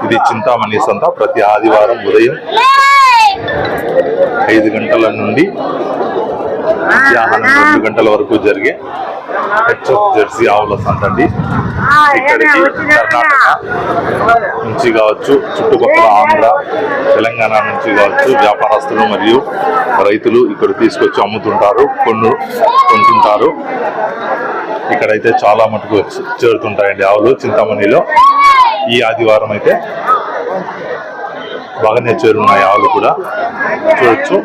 ఇది చింతామణి సంత ప్రతి ఆదివారం ఉదయం 5 గంటల నుండి మధ్యాహ్నం 2 గంటల వరకు జరిగే హెచ్ఎఫ్ జెర్సీ ఆవుల సంత అండి. ఇక్కడికి కర్ణాటక నుంచి కావచ్చు, చుట్టుపక్కల ఆంధ్ర, తెలంగాణ నుంచి కావచ్చు వ్యాపారస్తులు మరియు రైతులు ఇక్కడ తీసుకొచ్చి అమ్ముతుంటారు, కొంటుంటారు. ఇక్కడైతే చాలా మటుకు చేరుతుంటాయండి ఆవులు చింతామణిలో. ఈ ఆదివారం అయితే బాగానే చేరున్నాయి ఆవులు కూడా చూడొచ్చు.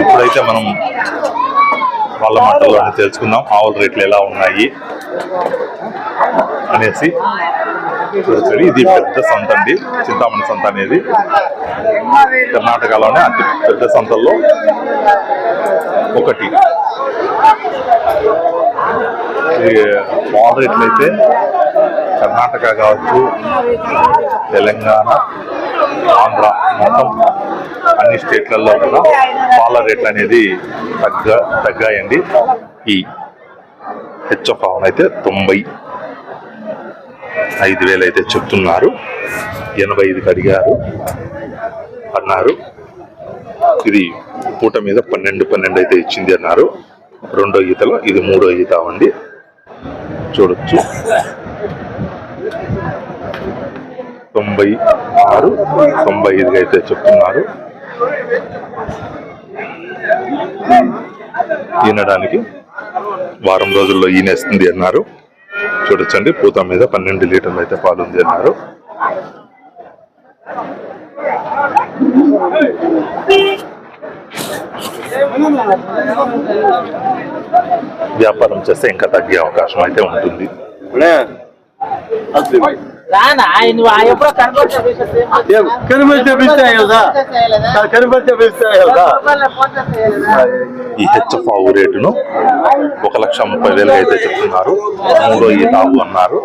ఇప్పుడైతే మనం వాళ్ళ మాటల్లోనే తెలుసుకుందాం ఆవుల రేట్లు ఎలా ఉన్నాయి అనేసి. చూడొచ్చు, ఇది పెద్ద సంత అండి. చింతామణి సంత అనేది కర్ణాటకలోనే అతి పెద్ద సంతల్లో ఒకటి. పాల రేట్లు అయితే కర్ణాటక కావచ్చు, తెలంగాణ, ఆంధ్ర మొత్తం అన్ని స్టేట్లలో కూడా పాల రేట్లు అనేది తగ్గాయండి. ఈ హెచ్ఎఫ్ అయితే 95,000 అయితే చెప్తున్నారు. 85కి అడిగారు అన్నారు. ఇది పూట మీద 12 అయితే ఇచ్చింది అన్నారు. 2వ ఈతలో ఇది 3వ ఈత అండి. చూడొచ్చు 96, 95 అయితే చెప్తున్నారు. ఈనడానికి వారం రోజుల్లో ఈనేస్తుంది అన్నారు. చూడొచ్చండి, పూత మీద 12 లీటర్లు అయితే పాలు ఉంది అన్నారు. వ్యాపారం చేస్తే ఇంకా తగ్గే అవకాశం అయితే ఉంటుంది. ఈ హెచ్ఎఫ్ ఆవు రేటును 1,30,000 అయితే చెప్తున్నారు. 3వ ఈత ఆవు అన్నారు.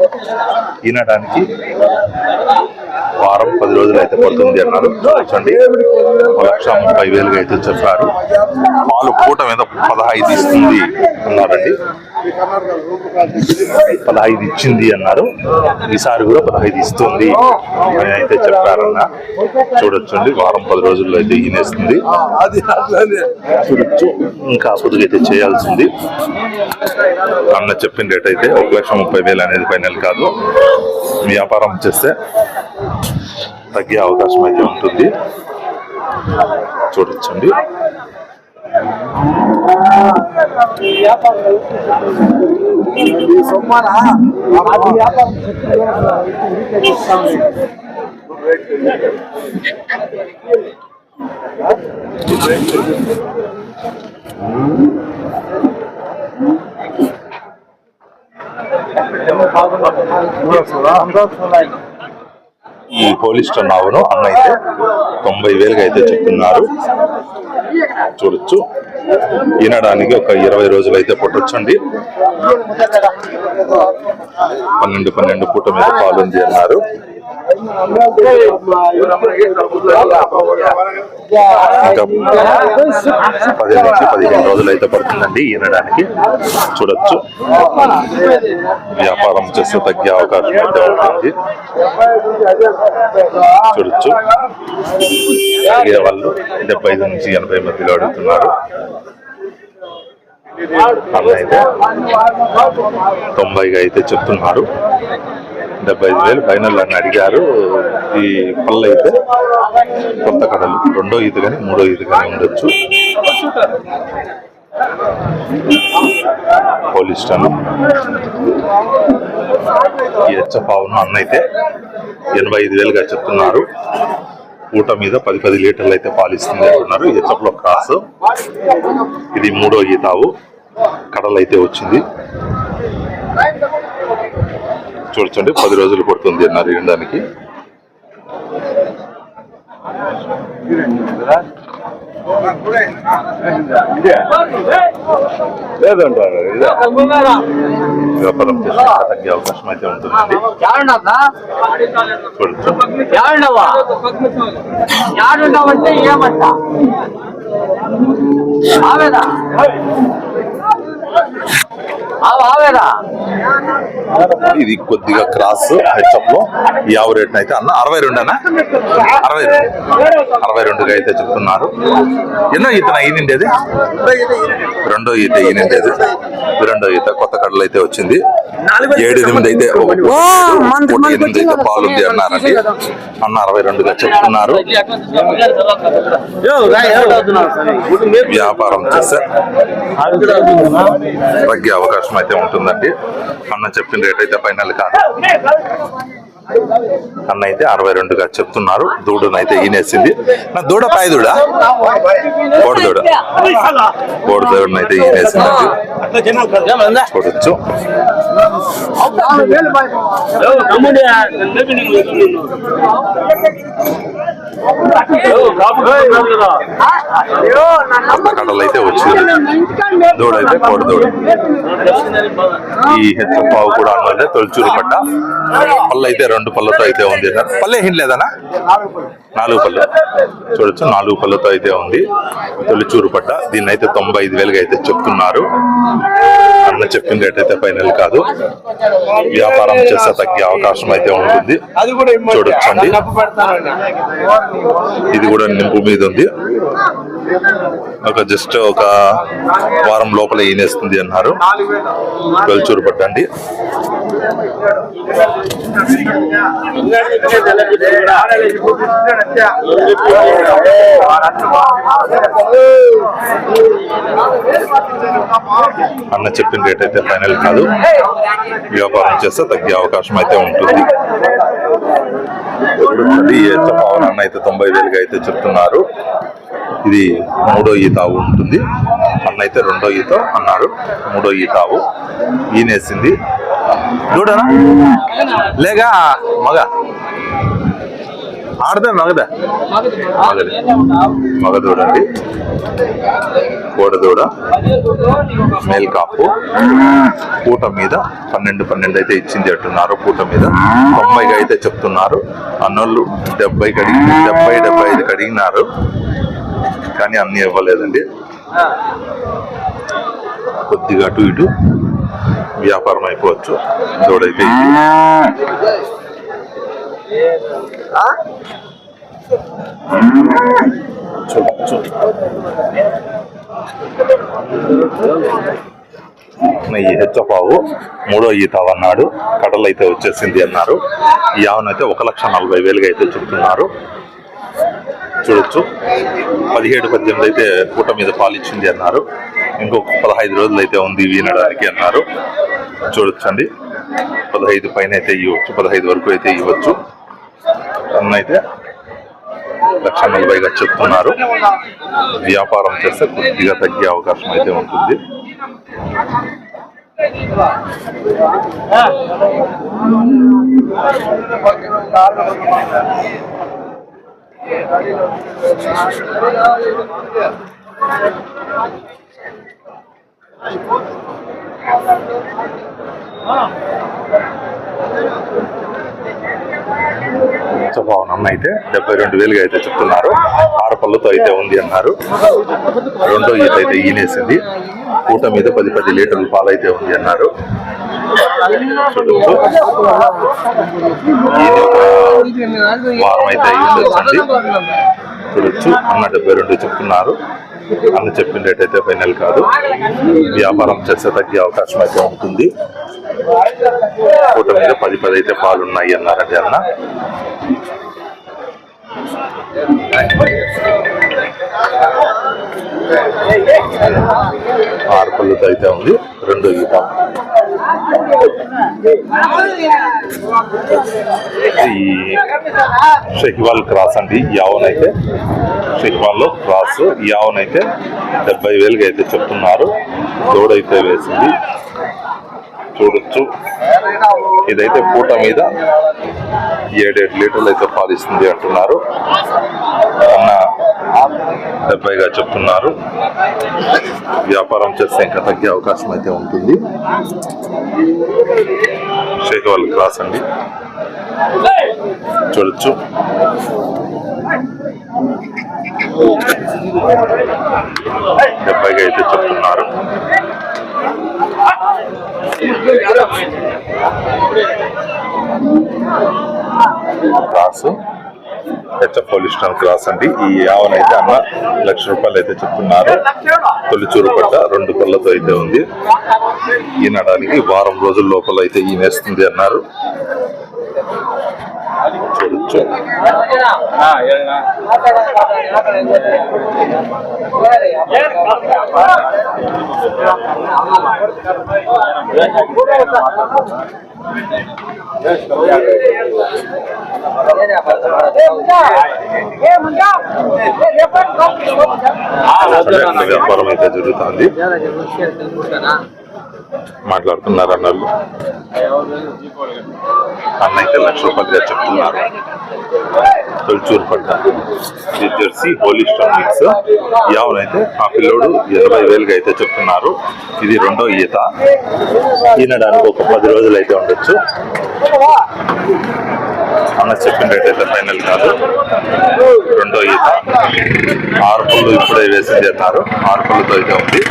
ఈనడానికి వారం 10 రోజులు అయితే పడుతుంది అన్నారు. చూడండి 1,30,000 అయితే చెప్పారు. పాలు పూట మీద 15 ఇస్తుంది అన్నారండి. 15 ఇచ్చింది అన్నారు. ఈసారి కూడా 15 ఇస్తుంది అని అయితే చెప్పారన్న. చూడొచ్చండి, వారం 10 రోజుల్లో అయితే ఈనేస్తుంది. చూడొచ్చు, ఇంకా పొదుగైతే చేయాల్సింది. అన్న చెప్పిన రేట్ అయితే 1,30,000 అనేది ఫైనల్ కాదు. వ్యాపారం చేస్తే తగ్గే అవకాశం అయితే ఉంటుంది. చూడొచ్చండి, ఈ పోలిస్టర్ ఆవును అన్న అయితే 90,000 అయితే చెప్తున్నారు. చూడొచ్చు, ఈనడానికి ఒక 20 రోజులు అయితే పట్టొచ్చండి. 12 పూట మీద పాలుంది అన్నారు. ఇంకా 10 నుంచి 15 రోజులు అయితే పడుతుందండి ఈనడానికి. చూడొచ్చు, వ్యాపారం చేస్తే తగ్గే అవకాశం అయితే ఉంటుంది. చూడొచ్చు, తగ్గే వాళ్ళు 75 నుంచి 80 మధ్యలో అడుగుతున్నారు. అన్న అయితే 90గా అయితే చెప్తున్నారు. 75,000 ఫైనల్ అని అడిగారు. ఈ పళ్ళు అయితే కొత్త కడలు 2వ ఈత కానీ 3వ ఈత కానీ ఉండొచ్చు. పోలిస్టన్ ఈ హెచ్ఎఫ్ ఆవును అన్న అయితే 85,000గా చెప్తున్నారు. పూట మీద 10 లీటర్లు అయితే పాలిస్తుంది అంటున్నారు. ఈ హెచ్ఎఫ్ లో క్రాస్. ఇది 3వ ఈత ఆవు, కడలు అయితే వచ్చింది. చూడొచ్చండి, 10 రోజులు పడుతుంది అన్నారు ఈనడానికి. వ్యాపారం చేస్తే తగ్గే అవకాశం అయితే ఉంటుందండి. ఇది కొద్దిగా క్రాస్ హెచ్ఎఫ్ లో ఈ ఆవు రేట్ అయితే అన్న 62 అన్న 62గా అయితే చెప్తున్నారు. ఎన్నో ఈత ఈనిండేది? రెండో ఈత ఈనిండేది. రెండో ఈత కొత్త కడలు అయితే వచ్చింది. 7-8 అయితే 8 అయితే పాలు ఉంది అన్నారండి. అన్న 62గా చెప్తున్నారు. వ్యాపారం చేస్తే తగ్గే అవకాశం అయితే ఉంటుందండి. అన్న చెప్పిన రేట్ అయితే ఫైనల్ కాదు. అన్న అయితే 62గా చెప్తున్నారు. దూడనైతే ఈనేసింది. నా దూడ పాయ దూడ కోడిదూడనైతే ఈనేసిందండి. చూడొచ్చు. కడలు అయితే వచ్చింది. దూడ అయితే కోడిదూడ. ఈ హెచ్చపావు కూడా అన్నదే తొలిచూరు పట్ట. పళ్ళు అయితే 2 పళ్ళతో అయితే ఉంది. పల్లె హిండ్లేదనా? 4 పళ్ళు. చూడొచ్చు 4 పళ్ళతో అయితే ఉంది. తొలిచూరు పట్ట. దీన్ని అయితే 95,000గా అయితే చెప్తున్నారు. అన్న చెప్పిన రేట్ అయితే ఫైనల్ కాదు. వ్యాపారం చేస్తే తగ్గే అవకాశం అయితే ఉంటుంది. చూడొచ్చండి. ఇది కూడా నింపు మీద ఉంది. జస్ట్ ఒక వారం లోపల ఈనేస్తుంది అన్నారు. తొలిచూరు పట్ట అండి. అన్న చెప్పిన రేట్ అయితే ఫైనల్ కాదు. వ్యాపారం చేస్తే తగ్గే అవకాశం అయితే ఉంటుంది. పవన్ అన్న అయితే 90,000గా అయితే చెప్తున్నారు. ఇది 3వ ఈతావు ఉంటుంది. అన్న అయితే 2వ ఈత అన్నారు. 3వ ఈతావు ఈనేసింది. దూడనా లేగా మగ ఆడదా మగదా? మగదూడ అండి. కోడదూడ మేల్ కాపు. పూట మీద 12 అయితే ఇచ్చింది అంటున్నారు. పూట మీద 90గా అయితే చెప్తున్నారు. అన్నోళ్ళు 70 కడిగినారు. కానీ అన్ని ఇవ్వలేదండి. కొద్దిగా అటు ఇటు వ్యాపారం అయిపోవచ్చు. దూడైతే ఈ హెచ్చపావు 3వ ఈతావు అన్నాడు. కడలు అయితే వచ్చేసింది అన్నారు. ఈ ఆవునైతే 1,40,000గా అయితే చెప్తున్నారు. చూడొచ్చు. 17-18 అయితే పూట మీద పాలు ఇచ్చింది అన్నారు. ఇంకొక 15 రోజులు అయితే ఉంది వీనడానికి అన్నారు. చూడొచ్చండి. 15 పైన అయితే ఇవ్వచ్చు. 15 వరకు అయితే ఇవ్వచ్చు. అన్నైతే 1,40,000గా చెప్తున్నారు. వ్యాపారం చేస్తే కొద్దిగా తగ్గే అవకాశం అయితే ఉంటుంది. అన్న అయితే 72,000గా అయితే చెప్తున్నారు. 6 పళ్ళతో అయితే ఉంది అన్నారు. 2వ ఈత అయితే ఈనేసింది. పూట మీద 10 లీటర్ల పాలు అయితే ఉంది అన్నారు. వారం అయితే అయ్యింది. చూడొచ్చు. అన్న 72 చెప్తున్నారు. అన్న చెప్పిన రేట్ అయితే ఫైనల్ కాదు. వ్యాపారం చేస్తే తగ్గే అవకాశం అయితే ఉంటుంది. పూట మీద 10 అయితే పాలు ఉన్నాయి అన్నారండి అన్న. ఆరు పళ్ళతో అయితే ఉంది. 2వ ఈత. ఈ షెహ్వాల్ క్రాస్ అండి. యావనైతే షెహ్వాల్లో క్రాస్. యావనైతే 70,000గా అయితే చెప్తున్నారు. దూడైతే వేసింది. చూడొచ్చు. ఇదైతే పూట మీద 7 లీటర్లు అయితే పాలిస్తుంది అంటున్నారు. అన్న 70గా చెప్తున్నారు. వ్యాపారం చేస్తే ఇంకా తగ్గే అవకాశం అయితే ఉంటుంది. షేక్వాల్ క్రాస్ అండి. చూడొచ్చు. 70గా అయితే చెప్తున్నారు. క్రాస్ హెచ్ఎఫ్ పోలిస్టన్ క్రాస్ అండి. ఈ యావనైతే అన్న ₹1,00,000 అయితే చెప్తున్నారు. తొలిచూరు పట్ట 2 పళ్ళతో అయితే ఉంది. ఈనడానికి వారం రోజుల లోపల అయితే ఈనేస్తుంది అన్నారు. చూడొచ్చు. వ్యాపారం అయితే జరుగుతుంది. మాట్లాడుతున్నారు అన్నలు. అన్న అయితే ₹1,00,000 చెప్తున్నారు. తొలిచూరు పడ్డ ఈ జెర్సీ హోలిస్టన్ మిక్స్ యావనైతే ఆ పిల్లోడు 20,000 అయితే చెప్తున్నారు. ఇది 2వ ఈత. ఈనడానికి ఒక 10 రోజులు అయితే ఉండొచ్చు. అన్న చెప్పిన రేట్ అయితే ఫైనల్ కాదు. 2వ ఈత 6 పళ్ళు ఇప్పుడే వేసింది అన్నారు. 6 పళ్ళతో అయితే ఉంది.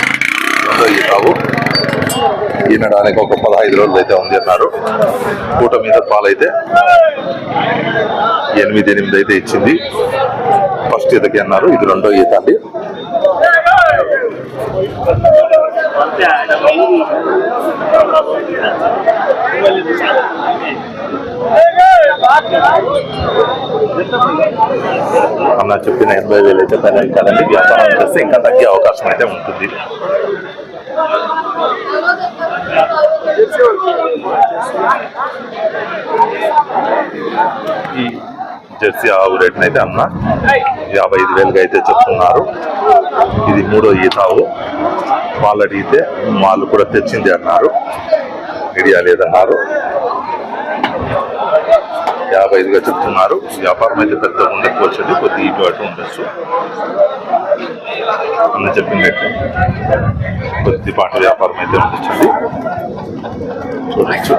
2వ ఈతావు ఈనడానికి ఒక 15 రోజులు అయితే ఉంది అన్నారు. పూట మీద పాలైతే 8 అయితే ఇచ్చింది. ఫస్ట్ ఈతకి అన్నారు. ఇది 2వ ఈత అండి. అన్న చెప్పిన 80,000 అయితే ఫైనల్ కాదండి. వ్యాపారం చేస్తే ఇంకా తగ్గే అవకాశం అయితే ఉంటుంది. ఈ జెర్సీ ఆవు రేట్ని అయితే అన్న 55,000 అయితే చెప్తున్నారు. ఇది 3వ ఈతావు. వాళ్ళు అడిగితే వాళ్ళు కూడా తెచ్చింది అన్నారు. ఐడియా లేదన్నారు. 55గా చెప్తున్నారు. వ్యాపారం అయితే పెద్దగా ఉండకపోవచ్చు, కొద్ది ఇటు అటు ఉండొచ్చు. అన్న చెప్పినట్టు కొద్దిపాటి వ్యాపారం అయితే ఉండొచ్చండి. చూడొచ్చు.